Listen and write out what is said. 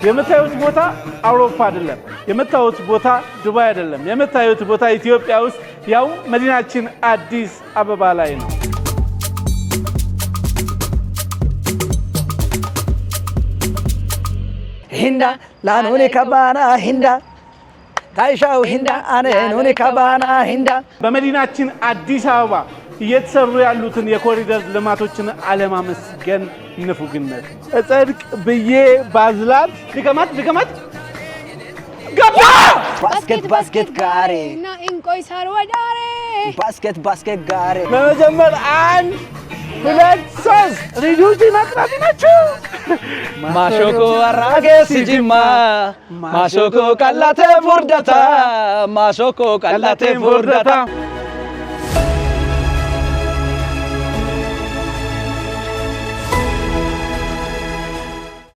የምታዩት ቦታ አውሮፓ አይደለም የምታዩት ቦታ ዱባይ አይደለም የምታዩት ቦታ ኢትዮጵያ ውስጥ ያው መዲናችን አዲስ አበባ ላይ ነው ሂንዳ ላኑኒ ከባና ሂንዳ ታይሻው ሂንዳ አነኑኒ ከባና ሂንዳ በመዲናችን አዲስ አበባ እየተሰሩ ያሉትን የኮሪደር ልማቶችን አለማመስገን ንፉግነት እጽድቅ ብዬ ባዝላት ድገማት ገባ ባስኬት ጋሬ እና እንቆይ ሳር ወዳሬ ባስኬት ጋሬ በመጀመር 1 2 3 ልጆች ናቅናት ናቸው ማሾኮ አራጌ ሲጂማ ማሾኮ ቀላቴ ፉርዳታ